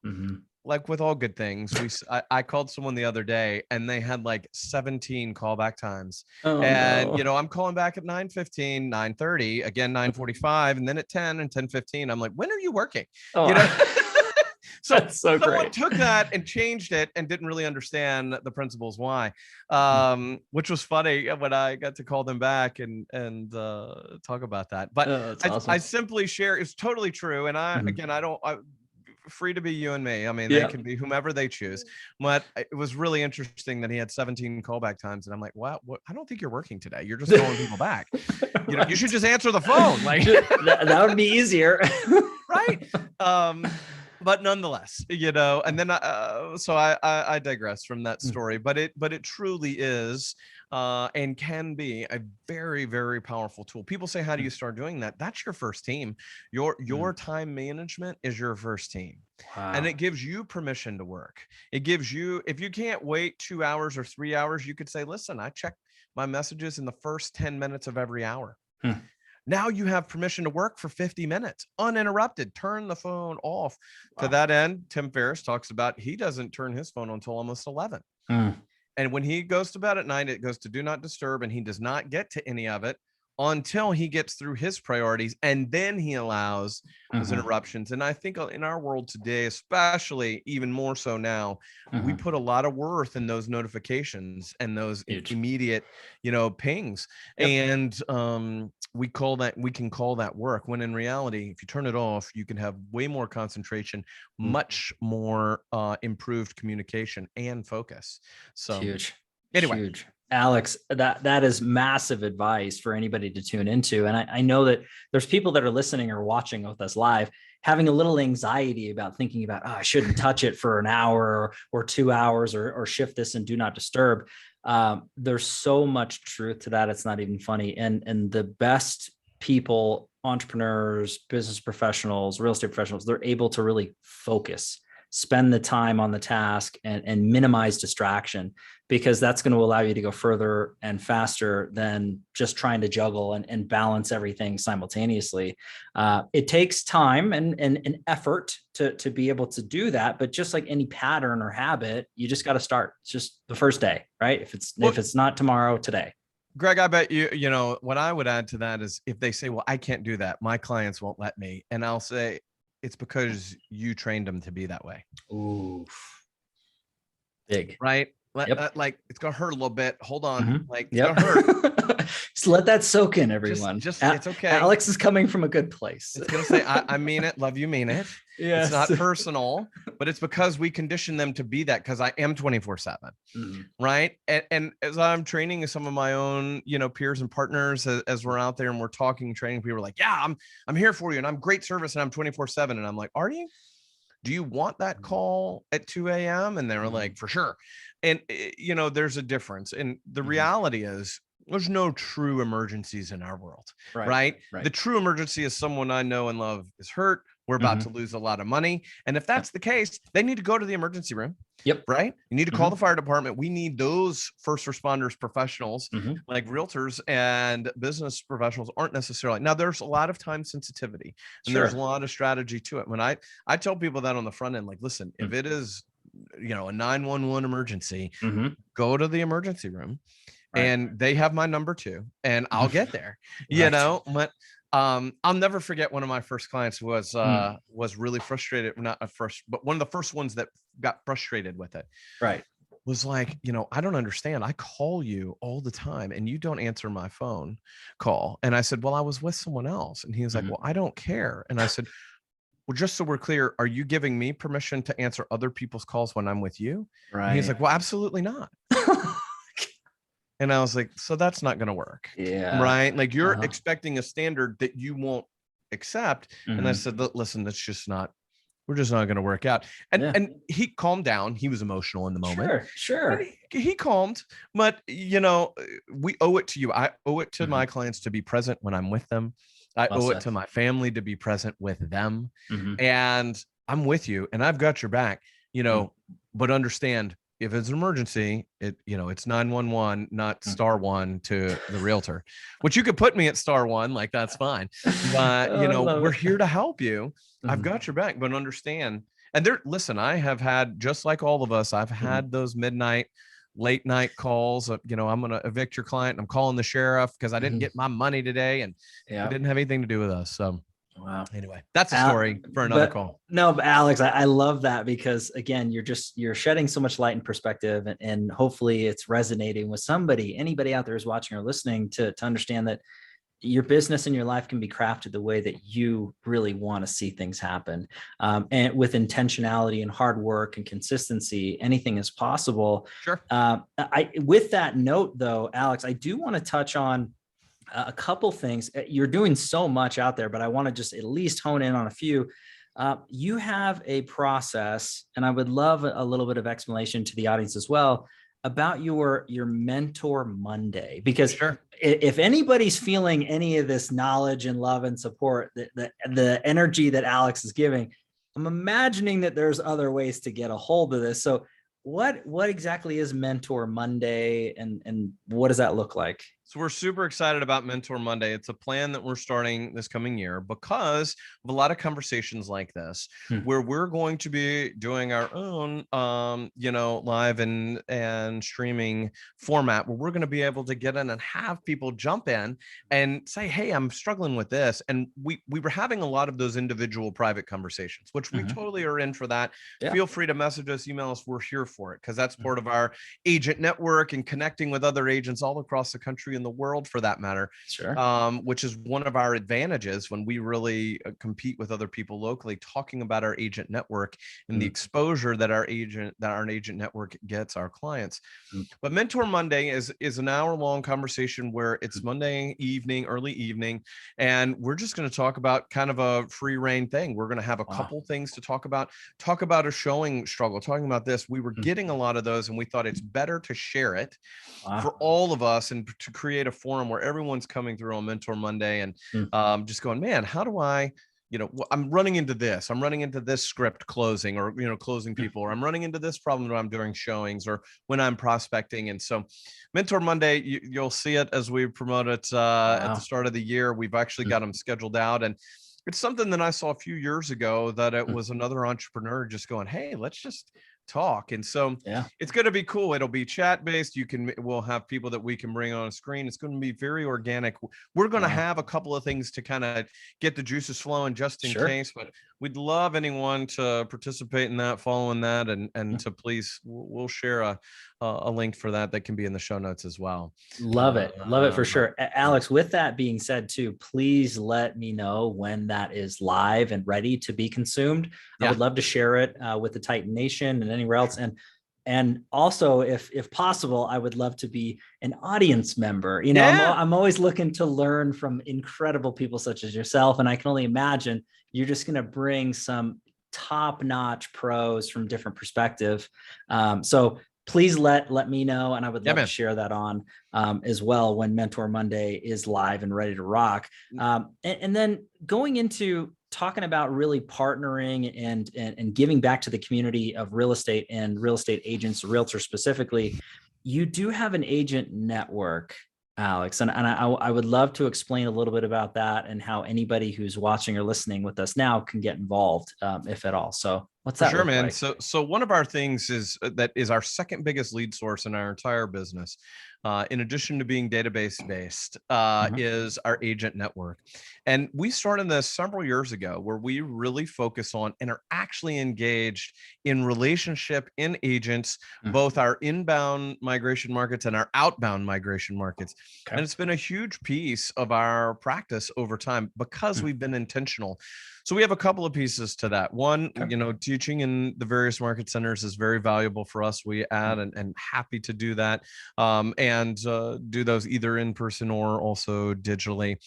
Speaker 2: like with all good things, I called someone the other day, and they had like 17 callback times. And, you know, I'm calling back at 9:15, 9:30, again, 9:45, and then at 10 and 10:15. I'm like, when are you working? You know? So
Speaker 1: that's so
Speaker 2: someone
Speaker 1: great.
Speaker 2: took that and changed it and didn't really understand the principles why, which was funny when I got to call them back and talk about that. But
Speaker 1: awesome.
Speaker 2: I simply share, it's totally true. And again, free to be you and me. I mean, they can be whomever they choose. But it was really interesting that he had 17 callback times. And I'm like, wow, I don't think you're working today. You're just calling people back. You know, you should just answer the phone. Like
Speaker 1: that would be easier.
Speaker 2: Right. But nonetheless, you know, and then so I digress from that story, but it truly is and can be a very, very powerful tool. People say, how do you start doing that? That's your first team. Your time management is your first team. Wow. And it gives you permission to work. It gives you, if you can't wait 2 hours or 3 hours, you could say, listen, I check my messages in the first 10 minutes of every hour. Now you have permission to work for 50 minutes uninterrupted. Turn the phone off. To that end, Tim Ferriss talks about he doesn't turn his phone on until almost 11. And when he goes to bed at night, it goes to do not disturb, and he does not get to any of it until he gets through his priorities, and then he allows those interruptions. And I think in our world today, especially even more so now, we put a lot of worth in those notifications and those immediate, you know, pings. And we can call that work, when in reality, if you turn it off, you can have way more concentration, much more improved communication and focus. So anyway.
Speaker 1: Huge. Alex, that is massive advice for anybody to tune into. And I know that there's people that are listening or watching with us live having a little anxiety about thinking about, I shouldn't touch it for an hour or 2 hours or shift this and do not disturb. There's so much truth to that. It's not even funny. And the best people, entrepreneurs, business professionals, real estate professionals, they're able to really focus, spend the time on the task and minimize distraction, because that's going to allow you to go further and faster than just trying to juggle and balance everything simultaneously. It takes time and effort to be able to do that. But just like any pattern or habit, you just got to start. It's just the first day, right? If it's not tomorrow, today.
Speaker 2: Greg, I bet you know, what I would add to that is if they say, well, I can't do that, my clients won't let me. And I'll say, it's because you trained them to be that way.
Speaker 1: Ooh, big.
Speaker 2: Right? Like it's gonna hurt a little bit. Hold on. Like it's gonna hurt.
Speaker 1: Just let that soak in, everyone.
Speaker 2: Just it's okay.
Speaker 1: Alex is coming from a good place.
Speaker 2: It's gonna say, I mean it, love you, mean it. Yes. It's not personal, but it's because we condition them to be that, because I am 24/7. Right. And as I'm training some of my own, you know, peers and partners, as we're out there and we're talking, training, people are like, yeah, I'm here for you, and I'm great service, and I'm 24/7. And I'm like, are you? Do you want that call at 2 a.m.? And they're like, for sure. And, you know, there's a difference. And the reality is there's no true emergencies in our world, right? The true emergency is someone I know and love is hurt. We're about to lose a lot of money. And if that's the case, they need to go to the emergency room. Right. You need to call the fire department. We need those first responders, professionals like realtors and business professionals aren't necessarily. Now, there's a lot of time sensitivity and there's a lot of strategy to it. When I tell people that on the front end, like, listen, if it is a 911 emergency,
Speaker 1: Mm-hmm.
Speaker 2: go to the emergency room.
Speaker 1: Right.
Speaker 2: And they have my number too, and I'll get there,
Speaker 1: Right.
Speaker 2: but I'll never forget one of my first clients was really frustrated, not at first, but one of the first ones that got frustrated with it.
Speaker 1: Right.
Speaker 2: Was like, I don't understand. I call you all the time and you don't answer my phone call. And I said, well, I was with someone else. And he was like, well, I don't care. And I said, well, just so we're clear, are you giving me permission to answer other people's calls when I'm with you?
Speaker 1: Right.
Speaker 2: And he's like, well, absolutely not. And I was like, so that's not going to work.
Speaker 1: Yeah.
Speaker 2: Right. Like you're expecting a standard that you won't accept. And I said, listen, we're just not going to work out. And he calmed down. He was emotional in the moment.
Speaker 1: Sure.
Speaker 2: He calmed, but we owe it to you. I owe it to my clients to be present when I'm with them. I owe it to my family to be present with them. And I'm with you and I've got your back, but understand if it's an emergency, it's 911, not *1 to the realtor, which you could put me at *1, like that's fine. But we're here to help you. I've got your back, but understand. And listen, I have had, just like all of us, I've had those midnight, late night calls of, I'm going to evict your client. And I'm calling the sheriff because I didn't get my money today and it didn't have anything to do with us. So
Speaker 1: wow.
Speaker 2: Anyway, that's a story for another call.
Speaker 1: No, but Alex, I love that because again, you're shedding so much light and perspective and hopefully it's resonating with anybody out there who's watching or listening to understand that your business and your life can be crafted the way that you really want to see things happen. And with intentionality and hard work and consistency, anything is possible.
Speaker 2: Sure.
Speaker 1: With that note though, Alex, I do want to touch on a couple things. You're doing so much out there, but I want to just at least hone in on a few. You have a process, and I would love a little bit of explanation to the audience as well about your Mentor Monday, because if anybody's feeling any of this knowledge and love and support, the energy that Alex is giving, I'm imagining that there's other ways to get a hold of this. So what exactly is Mentor Monday and what does that look like?
Speaker 2: So we're super excited about Mentor Monday. It's a plan that we're starting this coming year because of a lot of conversations like this, where we're going to be doing our own, live and streaming format where we're going to be able to get in and have people jump in and say, hey, I'm struggling with this. And we were having a lot of those individual private conversations, which we totally are in for that. Yeah. Feel free to message us, email us. We're here for it because that's part of our agent network and connecting with other agents all across the country and the world for that matter, which is one of our advantages when we really compete with other people locally, talking about our agent network and the exposure that our agent network gets our clients. But Mentor Monday is an hour-long conversation where it's Monday evening, early evening, and we're just going to talk about kind of a free reign thing. We're going to have a couple things to talk about a showing struggle, talking about this. We were getting a lot of those, and we thought it's better to share it for all of us and to create a forum where everyone's coming through on Mentor Monday and just going, man, how do I, I'm running into this script closing or, closing people, or I'm running into this problem when I'm doing showings or when I'm prospecting. And so Mentor Monday, you'll see it as we promote it at the start of the year. We've actually got them scheduled out. And it's something that I saw a few years ago that it was another entrepreneur just going, hey, let's just talk. And so it's going to be cool. It'll be chat based. We'll have people that we can bring on a screen. It's going to be very organic. We're going to have a couple of things to kind of get the juices flowing just in case, but we'd love anyone to participate in that, following that, and to please, we'll share a link for that can be in the show notes as well.
Speaker 1: Love it for sure. Alex, with that being said too, please let me know when that is live and ready to be consumed. I would love to share it with the Titan Nation and anywhere else. And also, if possible, I would love to be an audience member. I'm always looking to learn from incredible people such as yourself. And I can only imagine you're just going to bring some top-notch pros from different perspectives. So please let me know. And I would love to share that on as well when Mentor Monday is live and ready to rock. And then going into talking about really partnering and giving back to the community of real estate and real estate agents, realtors specifically, you do have an agent network, Alex, and I would love to explain a little bit about that and how anybody who's watching or listening with us now can get involved, if at all. So What's
Speaker 2: For
Speaker 1: that
Speaker 2: sure,
Speaker 1: look
Speaker 2: man.
Speaker 1: like?
Speaker 2: So one of our things is that is our second biggest lead source in our entire business. In addition to being database based, is our agent network. And we started this several years ago where we really focus on and are actually engaged in relationship in agents, both our inbound migration markets and our outbound migration markets.
Speaker 1: Okay.
Speaker 2: And it's been a huge piece of our practice over time because we've been intentional. So we have a couple of pieces to that. One, teaching in the various market centers is very valuable for us. We add and happy to do that, and do those either in person or also digitally.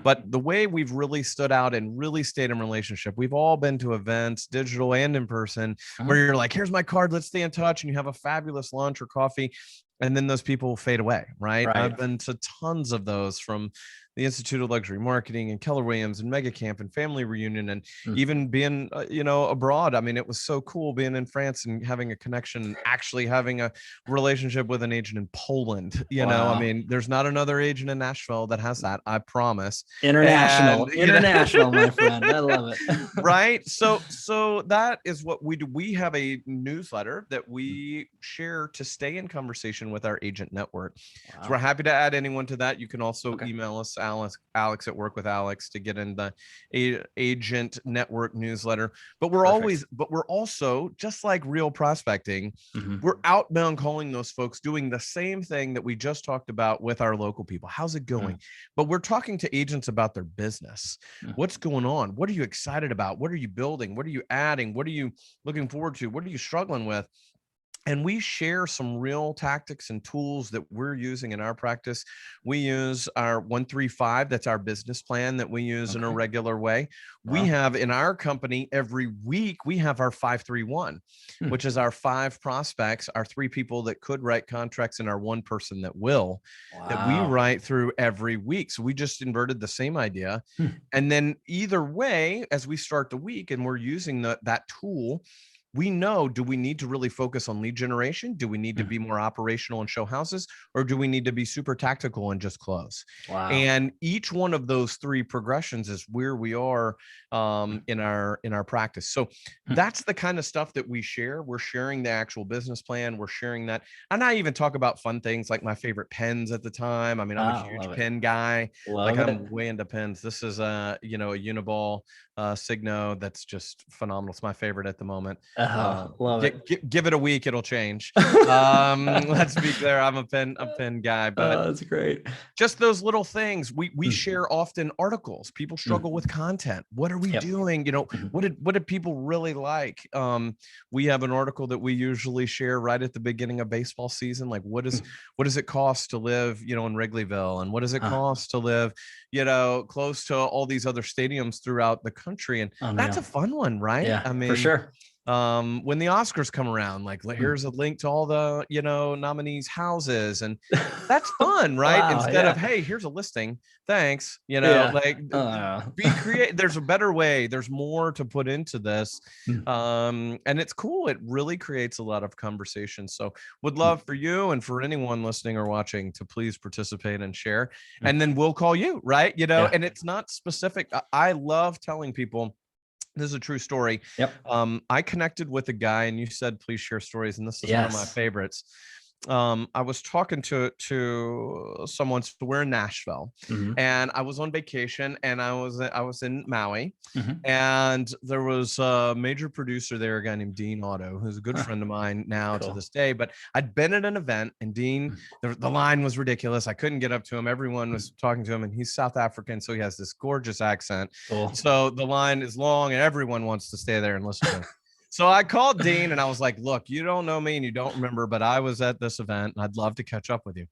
Speaker 2: But the way we've really stood out and really stayed in relationship, we've all been to events, digital and in person, where you're like, here's my card, let's stay in touch, and you have a fabulous lunch or coffee. And then those people fade away, right? I've been to tons of those, from the Institute of Luxury Marketing and Keller Williams and Mega Camp and Family Reunion, and even being, abroad. I mean, it was so cool being in France and having a connection, actually having a relationship with an agent in Poland. I mean, there's not another agent in Nashville that has that, I promise.
Speaker 1: International, my friend. I love it.
Speaker 2: Right. So that is what we do. We have a newsletter that we share to stay in conversation with our agent network. So we're happy to add anyone to that. You can also email us, Alex at Work with Alex, to get in the agent network newsletter. But we're also, just like real prospecting, we're outbound calling those folks, doing the same thing that we just talked about with our local people. How's it going? But we're talking to agents about their business. What's going on? What are you excited about? What are you building? What are you adding? What are you looking forward to? What are you struggling with? And we share some real tactics and tools that we're using in our practice. We use our 135. That's our business plan that we use in a regular way. We have in our company every week, we have our 531, which is our 5 prospects, our 3 people that could write contracts, and our 1 person that will, that we write through every week. So we just inverted the same idea. And then either way, as we start the week and we're using that tool, we know, do we need to really focus on lead generation? Do we need to be more operational and show houses? Or do we need to be super tactical and just close? And each one of those 3 progressions is where we are in our practice. So that's the kind of stuff that we share. We're sharing the actual business plan. We're sharing that. And I even talk about fun things like my favorite pens at the time. I mean, I'm a huge pen guy. I'm way into pens. This is a Uniball Signo that's just phenomenal. It's my favorite at the moment.
Speaker 1: Love it.
Speaker 2: Give it a week, it'll change. Let's be clear, I'm a pen guy, but
Speaker 1: that's great.
Speaker 2: Just those little things. We share often articles. People struggle with content. What are we doing? What did people really like? We have an article that we usually share right at the beginning of baseball season. Like, what does it cost to live, in Wrigleyville? And what does it cost to live, close to all these other stadiums throughout the country? And that's a fun one, right?
Speaker 1: Yeah,
Speaker 2: I mean,
Speaker 1: for sure.
Speaker 2: When the Oscars come around, like, here's a link to all the, nominees' houses, and that's fun, right? Instead of, hey, here's a listing, thanks, be creative. There's a better way. There's more to put into this. And it's cool. It really creates a lot of conversation. So would love for you and for anyone listening or watching to please participate and share, and then we'll call you, right? And it's not specific. I love telling people, this is a true story. I connected with a guy, and you said, please share stories. And this is one of my favorites. I was talking to someone. So we're in Nashville, and I was on vacation, and I was in Maui, and there was a major producer there, a guy named Dean Otto, who's a good friend of mine now to this day. But I'd been at an event, and Dean, the line was ridiculous. I couldn't get up to him. Everyone was talking to him, and he's South African, so he has this gorgeous accent. So the line is long, and everyone wants to stay there and listen to him. So I called Dean and I was like, look, you don't know me and you don't remember, but I was at this event and I'd love to catch up with you.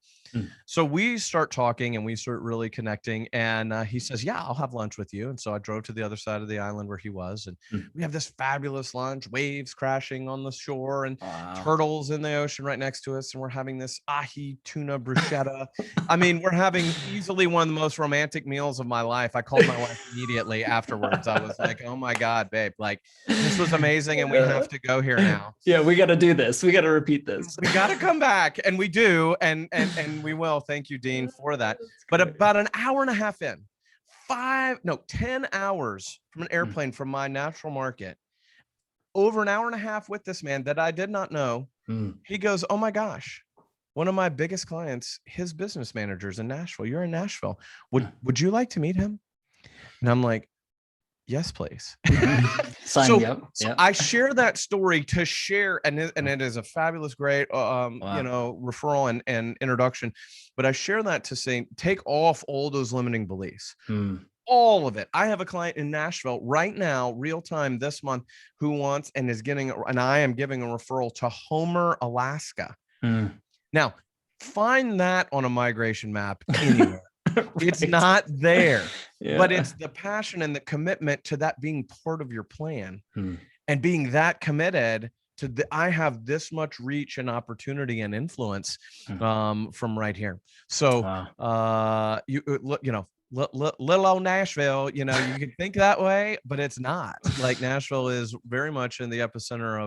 Speaker 2: So we start talking and we start really connecting. And he says, yeah, I'll have lunch with you. And so I drove to the other side of the island where he was. And we have this fabulous lunch, waves crashing on the shore and turtles in the ocean right next to us. And we're having this ahi tuna bruschetta. I mean, we're having easily one of the most romantic meals of my life. I called my wife immediately afterwards. I was like, oh my God, babe, like this was amazing. And we have to go here now.
Speaker 1: Yeah, we got to do this. We got to repeat this.
Speaker 2: We got to come back, and we do. And we will. Thank you, Dean, for that. But about an hour and a half in, 10 hours from an airplane from my natural market, over an hour and a half with this man that I did not know. He goes, oh my gosh, one of my biggest clients, his business manager's in Nashville. You're in Nashville. Would you like to meet him? And I'm like, yes, please.
Speaker 1: Sign me up.
Speaker 2: So I share that story to share, and it is a fabulous, great, referral and introduction. But I share that to say, take off all those limiting beliefs. All of it. I have a client in Nashville right now, real time this month, who wants and is getting, and I am giving a referral to Homer, Alaska. Now, find that on a migration map anywhere. Right. It's not there, but it's the passion and the commitment to that being part of your plan and being that committed to I have this much reach and opportunity and influence from right here. So, little old Nashville, you can think that way, but it's not. Like, Nashville is very much in the epicenter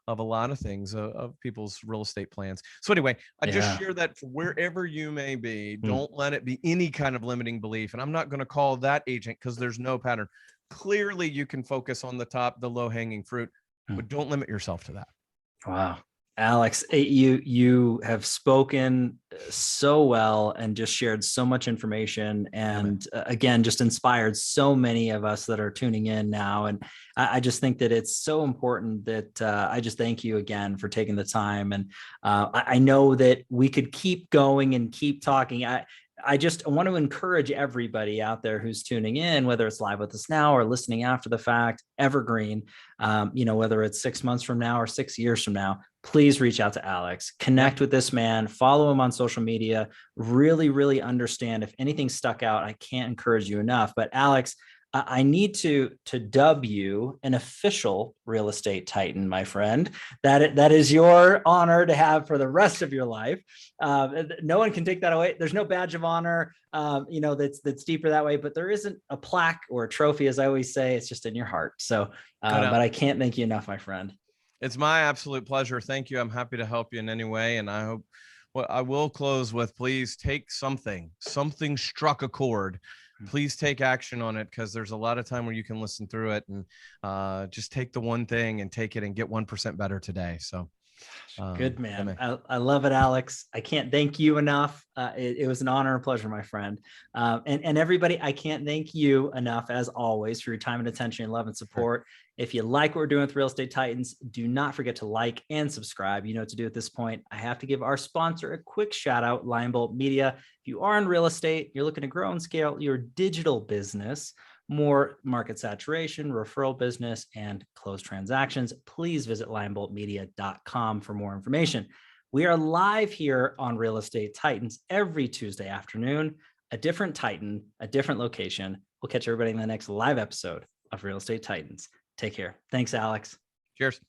Speaker 2: of a lot of things, of people's real estate plans. So anyway, I just share that for wherever you may be, don't let it be any kind of limiting belief. And I'm not going to call that agent because there's no pattern. Clearly you can focus on the low hanging fruit, but don't limit yourself to that.
Speaker 1: Wow. Alex, you have spoken so well and just shared so much information, and again, just inspired so many of us that are tuning in now. And I just think that it's so important that I just thank you again for taking the time. And I know that we could keep going and keep talking. I just want to encourage everybody out there who's tuning in, whether it's live with us now or listening after the fact, evergreen, whether it's 6 months from now or 6 years from now, please reach out to Alex, connect with this man, follow him on social media, really, really understand. If anything stuck out, I can't encourage you enough. But Alex, I need to dub you an official real estate titan, my friend. That is your honor to have for the rest of your life. No one can take that away. There's no badge of honor, that's deeper that way. But there isn't a plaque or a trophy, as I always say. It's just in your heart. So, but I can't thank you enough, my friend.
Speaker 2: It's my absolute pleasure. Thank you. I'm happy to help you in any way, and I hope. Well, I will close with, please take something struck a chord. Please take action on it, because there's a lot of time where you can listen through it and just take the one thing and take it and get 1% better today. So
Speaker 1: good, man. I love it, Alex. I can't thank you enough. It was an honor and pleasure, my friend. And everybody, I can't thank you enough, as always, for your time and attention and love and support. If you like what we're doing with Real Estate Titans, do not forget to like and subscribe. You know what to do at this point. I have to give our sponsor a quick shout out, Lionbolt Media. If you are in real estate, you're looking to grow and scale your digital business, more market saturation, referral business, and close transactions, please visit lionboltmedia.com for more information. We are live here on Real Estate Titans every Tuesday afternoon, a different Titan, a different location. We'll catch everybody in the next live episode of Real Estate Titans. Take care. Thanks, Alex.
Speaker 2: Cheers.